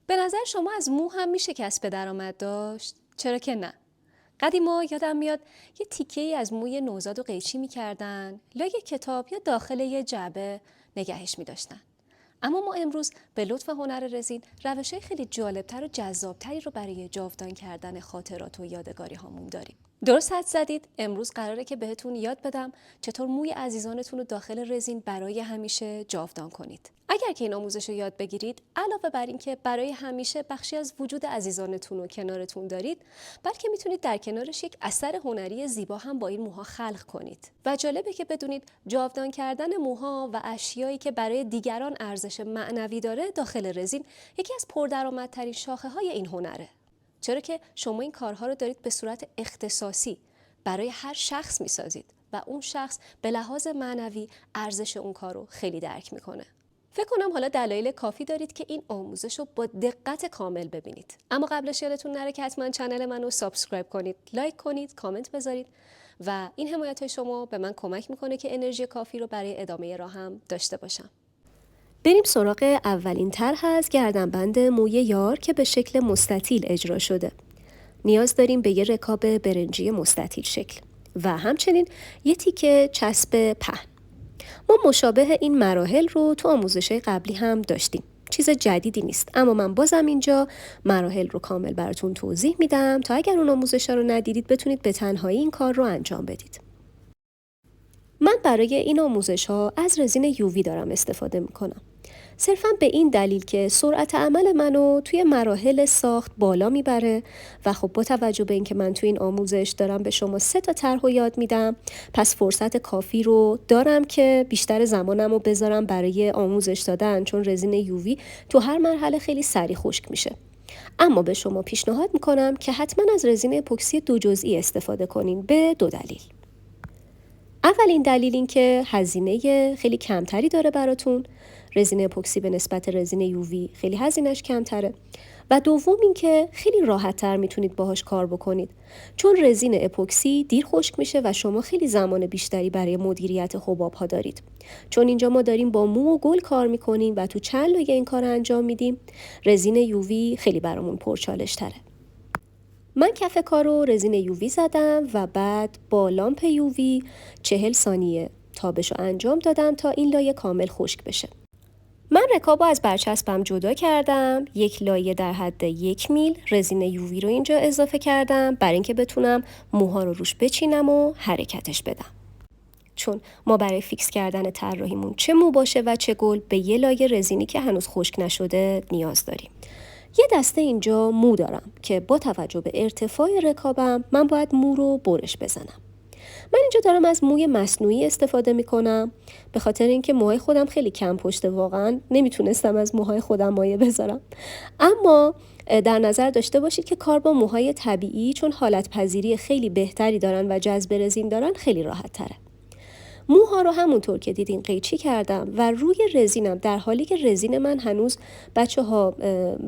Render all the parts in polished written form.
به نظر شما از مو هم میشه کسب درآمد داشت؟ چرا که نه؟ قدیما یادم میاد یه تیکه ای از موی نوزاد و قیچی میکردن، لای کتاب یا داخل یه جعبه نگهش میداشتن. اما ما امروز به لطف هنر رزین روش‌های خیلی جالبتر و جذابتری رو برای جاودان کردن خاطرات و یادگاری هامون داریم. درست حد زدید. امروز قراره که بهتون یاد بدم چطور موی عزیزانتون رو داخل رزین برای همیشه جاودان کنید. اگر که این آموزش رو یاد بگیرید، علاوه بر این که برای همیشه بخشی از وجود عزیزانتون رو کنارتون دارید، بلکه میتونید در کنارش یک اثر هنری زیبا هم با این موها خلق کنید. و جالبه که بدونید جاودان کردن موها و اشیایی که برای دیگران ارزش معنوی داره داخل رزین یکی از پردرآمدترین شاخه‌های این هنره. چرا که شما این کارها رو دارید به صورت اختصاصی برای هر شخص میسازید و اون شخص به لحاظ معنوی ارزش اون کار رو خیلی درک میکنه. فکر کنم حالا دلایل کافی دارید که این آموزش رو با دقت کامل ببینید. اما قبلش یادتون نره که حتما کانال منو سابسکرایب کنید، لایک کنید، کامنت بذارید و این حمایت های شما به من کمک میکنه که انرژی کافی رو برای ادامه راهم داشته باشم. بریم سراغ اولین طرح از گردنبند موی یار که به شکل مستطیل اجرا شده. نیاز داریم به یه رکاب برنجی مستطیل شکل و همچنین یه تیکه چسب پهن. ما مشابه این مراحل رو تو آموزش‌های قبلی هم داشتیم. چیز جدیدی نیست، اما من بازم اینجا مراحل رو کامل براتون توضیح میدم تا اگر اون آموزش‌ها رو ندیدید بتونید به تنهایی این کار رو انجام بدید. من برای این آموزش‌ها از رزین یووی دارم استفاده میکنم. صرفاً به این دلیل که سرعت عمل منو توی مراحل ساخت بالا میبره و خب با توجه به اینکه من توی این آموزش دارم به شما 3 طرح رو یاد میدم، پس فرصت کافی رو دارم که بیشتر زمانم رو بذارم برای آموزش دادن، چون رزین یووی تو هر مرحله خیلی سریع خشک میشه. اما به شما پیشنهاد میکنم که حتما از رزین اپوکسی 2 جزئی استفاده کنین به 2 دلیل. اولین دلیل این که هزینه خیلی کمتری داره براتون. رزین اپوکسی به نسبت رزین یووی خیلی هزینهش کمتره. و دوم این که خیلی راحت‌تر میتونید باهاش کار بکنید، چون رزین اپوکسی دیر خشک میشه و شما خیلی زمان بیشتری برای مدیریت حباب‌ها دارید. چون اینجا ما داریم با مو و گل کار میکنیم و تو چند لایه این کار انجام میدیم، رزین یووی خیلی برامون پرچالش تره. من کف کار رو رزین یووی زدم و بعد با لامپ یووی 40 ثانیه تابش رو انجام دادم تا این لایه کامل خشک بشه. من رکاب رو از برچسبم جدا کردم. 1 لایه در حد 1 میل رزین یووی رو اینجا اضافه کردم برای اینکه بتونم موها رو روش بچینم و حرکتش بدم. چون ما برای فیکس کردن طراحیمون چه مو باشه و چه گل به 1 لایه رزینی که هنوز خشک نشده نیاز داریم. یه دسته اینجا مو دارم که با توجه به ارتفاع رکابم من باید مو رو برش بزنم. من اینجا دارم از موی مصنوعی استفاده میکنم به خاطر اینکه موهای خودم خیلی کم پشته، واقعا نمیتونستم از موهای خودم مایه بذارم. اما در نظر داشته باشید که کار با موهای طبیعی چون حالت پذیری خیلی بهتری دارن و جذب رزین دارن خیلی راحت تره. موها رو همونطور که دیدین قیچی کردم و روی رزینم، در حالی که رزین من هنوز بچه‌ها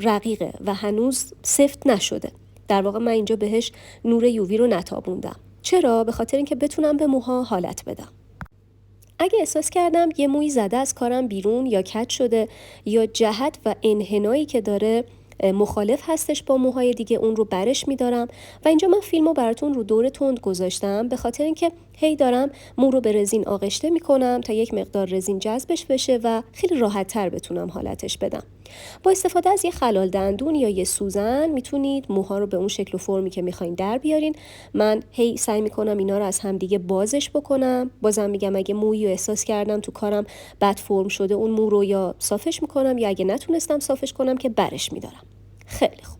رقیقه و هنوز سفت نشده. در واقع من اینجا بهش نور یووی رو نتابوندم. چرا؟ به خاطر اینکه بتونم به موها حالت بدم. اگه احساس کردم یه موی زده از کارم بیرون یا کج شده یا جهت و انحنایی که داره مخالف هستش با موهای دیگه، اون رو برش میدارم و اینجا من فیلمو براتون رو دور تند گذاشتم به خاطر اینکه هی دارم مو رو به رزین آغشته میکنم تا یک مقدار رزین جذبش بشه و خیلی راحت تر بتونم حالتش بدم. با استفاده از یه خلال دندون یا یه سوزن میتونید موها رو به اون شکل و فرمی که میخواین در بیارین. من هی سعی میکنم اینا رو از همدیگه بازش بکنم. بازم میگم اگه مویی رو احساس کردم تو کارم بد فرم شده، اون مو رو یا صافش میکنم یا اگه نتونستم صافش کنم که برش میدارم. خیلی خوب.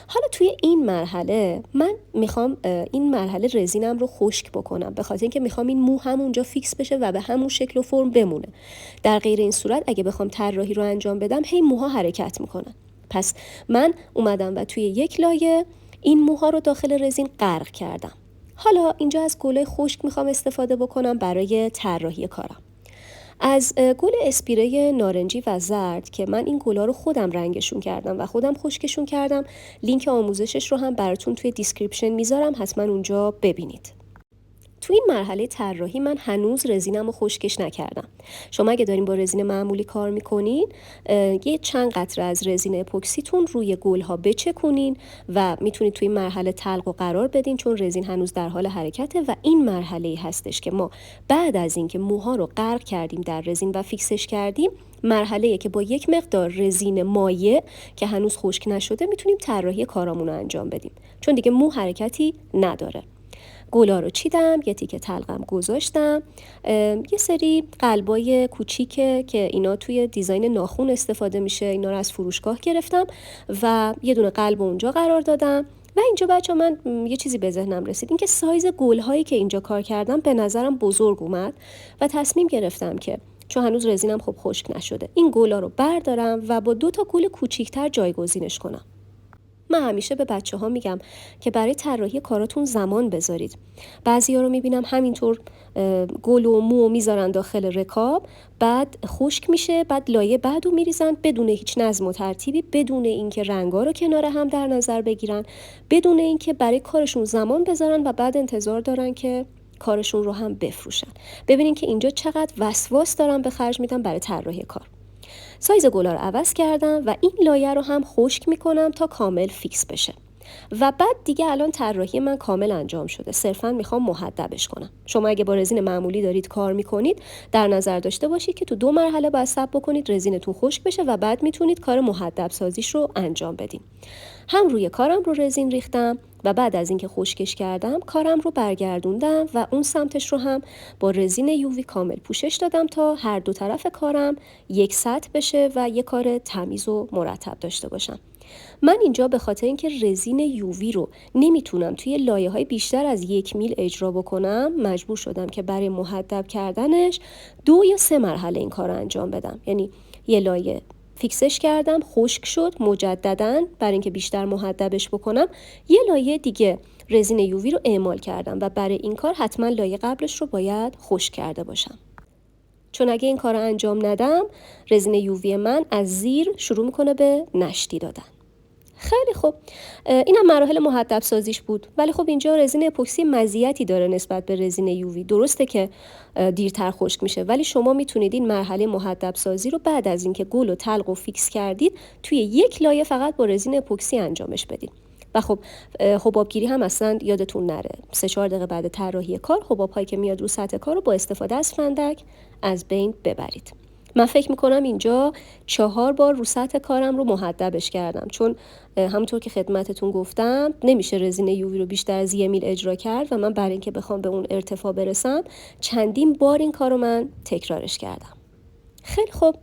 حالا توی این مرحله من میخوام این مرحله رزینم رو خشک بکنم به خاطر اینکه میخوام این مو همونجا فیکس بشه و به همون شکل و فرم بمونه. در غیر این صورت اگه بخوام طراحی رو انجام بدم هی موها حرکت میکنن. پس من اومدم و توی 1 لایه این موها رو داخل رزین غرق کردم. حالا اینجا از گلای خشک میخوام استفاده بکنم برای طراحی کارم. از گل اسپیره نارنجی و زرد که من این گلا رو خودم رنگشون کردم و خودم خشکشون کردم، لینک آموزشش رو هم براتون توی دیسکریپشن میذارم، حتما اونجا ببینید. تو این مرحله طراحی من هنوز رزینم رو خشکش نکردم. شما اگه دارین با رزین معمولی کار میکنین، یه چند قطره از رزین اپوکسیتون روی گلها بچکونین و میتونید توی این مرحله تلق و قرار بدین، چون رزین هنوز در حال حرکته و این مرحله‌ای هستش که ما بعد از اینکه موها رو غرق کردیم در رزین و فیکسش کردیم، مرحله‌ای که با یک مقدار رزین مایع که هنوز خشک نشده میتونیم طراحی کارامون رو انجام بدیم، چون دیگه مو حرکتی نداره. گلا رو چیدم، یه تیکه تلقم گذاشتم، یه سری قلبای کوچیکه که اینا توی دیزاین ناخن استفاده میشه، اینا رو از فروشگاه گرفتم و یه دونه قلب اونجا قرار دادم. و اینجا بچه من یه چیزی به ذهنم رسید، اینکه سایز گل‌هایی که اینجا کار کردم به نظرم بزرگ اومد و تصمیم گرفتم که چون هنوز رزینم خب خشک نشده، این گلا رو بردارم و با 2 تا گل کوچیک‌تر جایگزینش کنم. من همیشه به بچه‌ها میگم که برای طراحی کاراتون زمان بذارید. بعضیا رو میبینم همینطور گل و مو میذارن داخل رکاب، بعد خشک میشه، بعد لایه بعدو میریزن بدون هیچ نظم و ترتیبی، بدون اینکه رنگا رو کنار هم در نظر بگیرن، بدون اینکه برای کارشون زمان بذارن و بعد انتظار دارن که کارشون رو هم بفروشن. ببینین که اینجا چقدر وسواس دارن به خرج میدن برای طراحی کار. سایز گلا رو عوض کردم و این لایه رو هم خشک میکنم تا کامل فیکس بشه و بعد دیگه الان طراحی من کامل انجام شده، صرفا میخوام مهدبش کنم. شما اگه با رزین معمولی دارید کار میکنید در نظر داشته باشید که تو 2 مرحله باید صبر بکنید رزینتون خشک بشه و بعد میتونید کار مهدب سازیش رو انجام بدین. هم روی کارم رو رزین ریختم و بعد از اینکه خشکش کردم کارم رو برگردوندم و اون سمتش رو هم با رزین یووی کامل پوشش دادم تا هر دو طرف کارم یک سطح بشه و یک کار تمیز و مرتب داشته باشم. من اینجا به خاطر اینکه رزین یووی رو نمیتونم توی لایه‌های بیشتر از 1 میل اجرا بکنم، مجبور شدم که برای مهدب کردنش 2 یا 3 مرحله این کار رو انجام بدم. یعنی یه لایه فیکسش کردم، خشک شد، مجدداً برای اینکه بیشتر مهدبش بکنم یه لایه دیگه رزین یووی رو اعمال کردم و برای این کار حتما لایه قبلش رو باید خشک کرده باشم، چون اگه این کار رو انجام ندم رزین یووی من از زیر شروع میکنه به نشتی دادن. خیلی خوب، اینم مراحل مهدب سازیش بود، ولی خب اینجا رزین اپوکسی مزیتی داره نسبت به رزین یووی. درسته که دیرتر خشک میشه، ولی شما میتونید این مرحله مهدب سازی رو بعد از اینکه گل و تلق و فیکس کردید توی یک لایه فقط با رزین اپوکسی انجامش بدید. و خب حبابگیری هم اصلا یادتون نره، 3-4 دقیقه بعد طراحی کار حباب هایی که میاد رو سطح کار رو با استفاده از فندک از بین ببرید. من فکر میکنم اینجا 4 بار رو سطح کارم رو مهدبش کردم، چون همونطور که خدمتتون گفتم نمیشه رزین یووی رو بیشتر از 1 میل اجرا کرد و من برای اینکه بخوام به اون ارتفاع برسم چندین بار این کار رو من تکرارش کردم. خیلی خوب،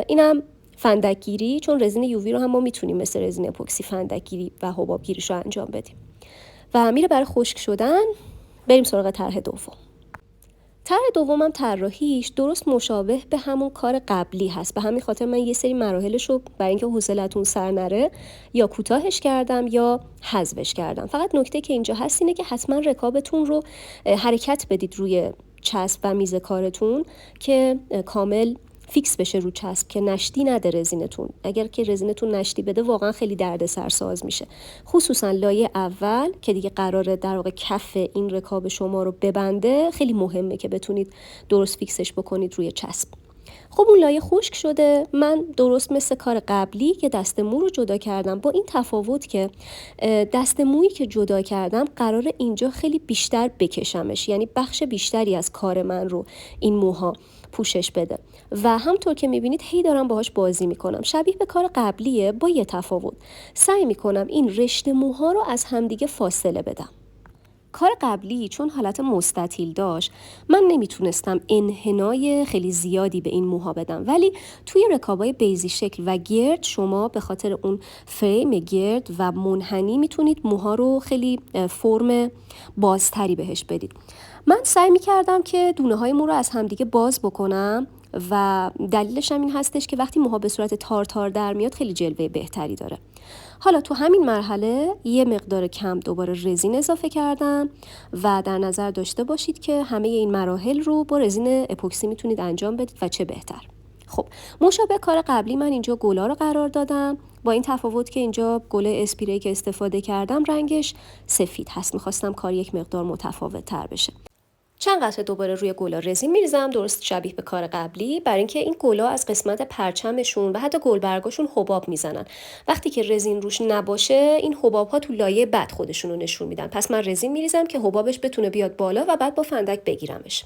اینم فندکگیری، چون رزین یووی رو هم ما میتونیم مثل رزین اپوکسی فندکگیری و حبابگیریش رو انجام بدیم. و میره برای خشک شدن. بریم سراغ طرح دوم. طرح دومم طراحیش درست مشابه به همون کار قبلی هست، به همین خاطر من یه سری مراحلش رو برای اینکه حوصلتون سر نره یا کوتاهش کردم یا حذفش کردم. فقط نکته که اینجا هست اینه که حتما رکابتون رو حرکت بدید روی چسب و میز کارتون که کامل فیکس بشه رو چسب، که نشتی نده رزینتون. اگر که رزینتون نشتی بده واقعا خیلی دردسرساز میشه، خصوصا لایه اول که دیگه قراره در واقع کف این رکاب شما رو ببنده. خیلی مهمه که بتونید درست فیکسش بکنید روی چسب. خب اون لایه خشک شده. من درست مثل کار قبلی که دست مو رو جدا کردم، با این تفاوت که دست مویی که جدا کردم قراره اینجا خیلی بیشتر بکشمش، یعنی بخش بیشتری از کار من رو این موها پوشش بده و همطور که میبینید هی دارم باهاش بازی میکنم. شبیه به کار قبلیه با یه تفاوت، سعی میکنم این رشته موها رو از همدیگه فاصله بدم. کار قبلی چون حالت مستطیل داشت من نمیتونستم انحنای خیلی زیادی به این موها بدم، ولی توی رکابای بیزی شکل و گرد شما به خاطر اون فریم گرد و منحنی میتونید موها رو خیلی فرم بازتری بهش بدید. من سعی میکردم که دونه های مو رو از همدیگه باز بکنم و دلیلش هم این هستش که وقتی موها به صورت تار در میاد خیلی جلوه بهتری داره. حالا تو همین مرحله یه مقدار کم دوباره رزین اضافه کردم و در نظر داشته باشید که همه این مراحل رو با رزین اپوکسی میتونید انجام بدید و چه بهتر. خب مشابه کار قبلی من اینجا گلا رو قرار دادم، با این تفاوت که اینجا گل اسپری که استفاده کردم رنگش سفید هست. میخواستم کار یک مقدار متفاوت تر بشه. چند قطره دوباره روی گلا رزین میریزم، درست شبیه به کار قبلی، برای اینکه این گلا از قسمت پرچمشون و حتی گلبرگاشون حباب میزنن. وقتی که رزین روش نباشه این حباب ها تو لایه بعد خودشون رو نشون میدن. پس من رزین میریزم که حبابش بتونه بیاد بالا و بعد با فندک بگیرمش.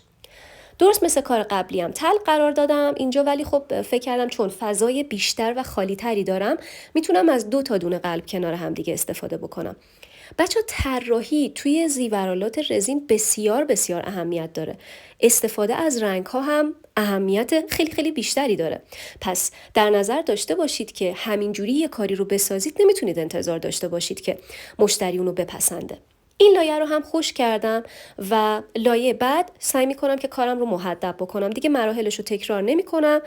درست مثل کار قبلی هم تلق قرار دادم اینجا، ولی خب فکر کردم چون فضای بیشتر و خالی تری دارم میتونم از 2 تا دونه قلب کنار هم دیگه استفاده بکنم. بچه طراحی توی زیورالات رزین بسیار بسیار اهمیت داره. استفاده از رنگ ها هم اهمیت خیلی خیلی بیشتری داره. پس در نظر داشته باشید که همینجوری یه کاری رو بسازید نمیتونید انتظار داشته باشید که مشتری اونو بپسنده. این لایه رو هم خشک کردم و لایه بعد سعی میکنم که کارم رو محدب بکنم. دیگه مراحلش رو تکرار نمیکنم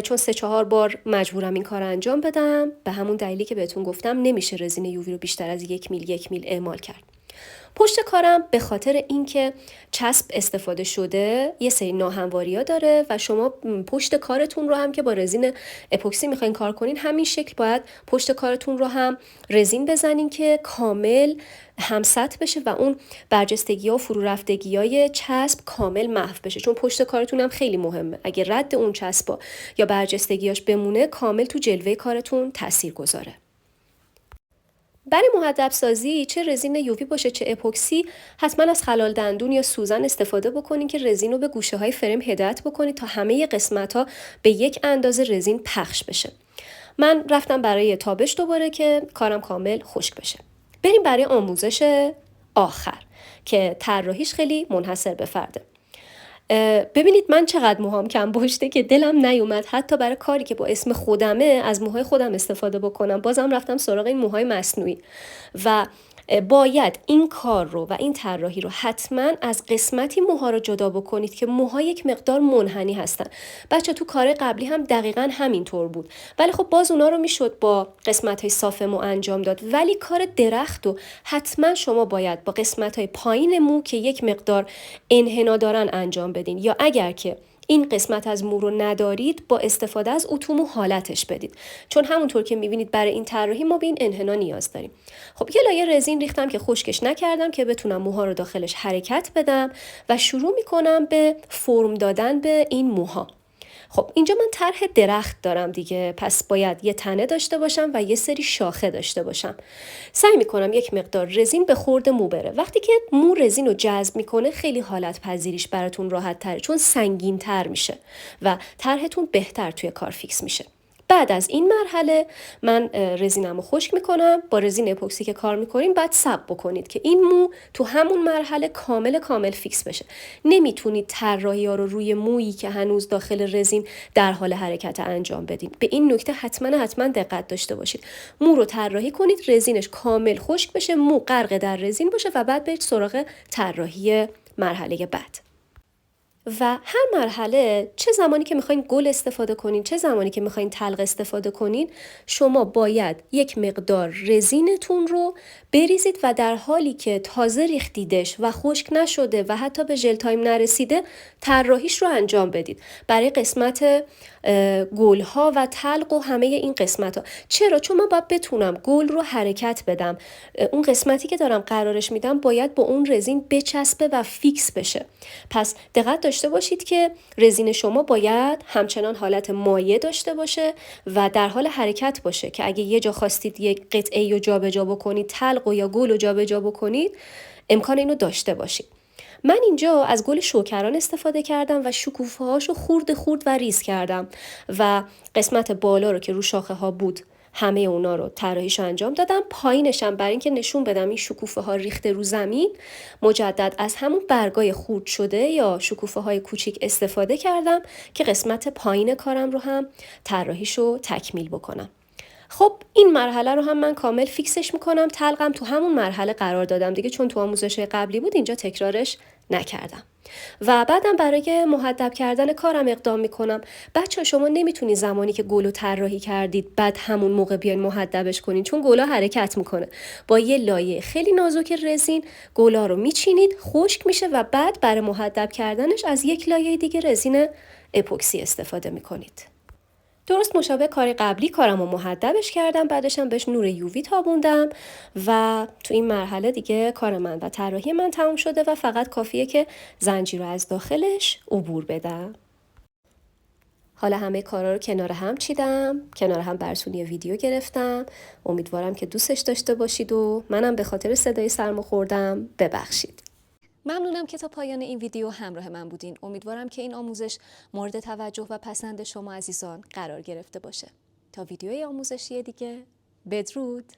چون 3-4 بار مجبورم این کار انجام بدم. به همون دلیلی که بهتون گفتم نمیشه رزین یووی رو بیشتر از 1 میل اعمال کرد. پشت کارم به خاطر اینکه چسب استفاده شده یه سری ناهمواری‌ها داره و شما پشت کارتون رو هم که با رزین اپوکسی میخواین کار کنین همین شکل باید پشت کارتون رو هم رزین بزنین که کامل همسط بشه و اون برجستگی‌ها و فرو رفتگی‌های چسب کامل محو بشه، چون پشت کارتون هم خیلی مهمه. اگه رد اون چسبا یا برجستگیاش بمونه کامل تو جلوه کارتون تاثیر گذاره. برای محدب سازی چه رزین یووی باشه چه اپوکسی حتما از خلال دندون یا سوزن استفاده بکنین که رزین رو به گوشه های فریم هدایت بکنید تا همه قسمت ها به یک اندازه رزین پخش بشه. من رفتم برای تابش دوباره که کارم کامل خشک بشه. بریم برای آموزش آخر که طراحیش خیلی منحصر به فرده. ببینید من چقدر موهام کم پشته که دلم نیومد حتی برای کاری که با اسم خودمه از موهای خودم استفاده بکنم. بازم رفتم سراغ این موهای مصنوعی و باید این کار رو و این طراحی رو حتما از قسمتی موها رو جدا بکنید که موها یک مقدار منحنی هستن. بچه تو کار قبلی هم دقیقاً همینطور بود، ولی خب باز اونا رو میشد با قسمت‌های صاف مو انجام داد. ولی کار درخت رو حتما شما باید با قسمت‌های پایین مو که یک مقدار انحنا دارن انجام بدین، یا اگر که این قسمت از مو رو ندارید با استفاده از اتومو حالتش بدید، چون همونطور که میبینید برای این طراحی ما به این انحنا نیاز داریم. خب یه لایه رزین ریختم که خشکش نکردم که بتونم موها رو داخلش حرکت بدم و شروع میکنم به فرم دادن به این موها. خب اینجا من طرح درخت دارم دیگه، پس باید یه تنه داشته باشم و یه سری شاخه داشته باشم. سعی میکنم یک مقدار رزین به خورد مو بره. وقتی که مو رزین رو جذب میکنه خیلی حالت پذیریش براتون راحت تره، چون سنگین تر میشه و طرحتون بهتر توی کار فیکس میشه. بعد از این مرحله من رزینم رو خشک میکنم. با رزین اپوکسی که کار میکنیم بعد صبر بکنید که این مو تو همون مرحله کامل فیکس بشه. نمیتونید طراحی ها رو روی مویی که هنوز داخل رزین در حال حرکت انجام بدین. به این نکته حتما دقت داشته باشید. مو رو طراحی کنید رزینش کامل خشک بشه، مو غرق در رزین باشه و بعد برید سراغ طراحی مرحله بعد. و هر مرحله چه زمانی که میخواین گل استفاده کنین چه زمانی که میخواین تلق استفاده کنین شما باید یک مقدار رزینتون رو بریزید و در حالی که تازه ریختیدش و خشک نشده و حتی به ژل تایم نرسیده طراحیش رو انجام بدید برای قسمت گل‌ها و تلق و همه این قسمت‌ها. چرا؟ چون من باید بتونم گل رو حرکت بدم. اون قسمتی که دارم قرارش میدم باید با اون رزین بچسبه و فیکس بشه. پس دقت داشته باشید که رزین شما باید همچنان حالت مایع داشته باشه و در حال حرکت باشه که اگه یه جا خواستید یک قطعه رو جابجا بکنید، تلق یا گل رو جابجا بکنید، امکان اینو داشته باشید. من اینجا از گل شوکران استفاده کردم و شکوفه هاشو خورد و ریز کردم و قسمت بالا رو که رو شاخه ها بود همه اونا رو طراحیشو انجام دادم. پایینشم برای اینکه نشون بدم این شکوفه ها ریخته رو زمین مجدد از همون برگای خورد شده یا شکوفه های کوچیک استفاده کردم که قسمت پایین کارم رو هم طراحیشو تکمیل بکنم. خب این مرحله رو هم من کامل فیکسش میکنم. تلقم تو همون مرحله قرار دادم دیگه، چون تو آموزش قبلی بود اینجا تکرارش نکردم. و بعدم برای محدب کردن کارم اقدام میکنم. بچه شما نمیتونی زمانی که گلو طراحی کردید بعد همون موقع بیاین محدبش کنین، چون گلا حرکت میکنه. با یه لایه خیلی نازک رزین گلا رو میچینید، خشک میشه و بعد برای محدب کردنش از یک لایه دیگه رزین اپوکسی استفاده میکنید. درست مشابه کار قبلی کارمو محدبش کردم، بعدش هم بهش نور یووی تابوندم و تو این مرحله دیگه کار من و طراحی من تموم شده و فقط کافیه که زنجیر رو از داخلش عبور بدم. حالا همه کارا رو کنار هم چیدم، کنار هم برسونی ویدیو گرفتم. امیدوارم که دوستش داشته باشید و منم به خاطر صدای سرما خوردم ببخشید. ممنونم که تا پایان این ویدیو همراه من بودین. امیدوارم که این آموزش مورد توجه و پسند شما عزیزان قرار گرفته باشه. تا ویدیوی آموزشی دیگه، بدرود.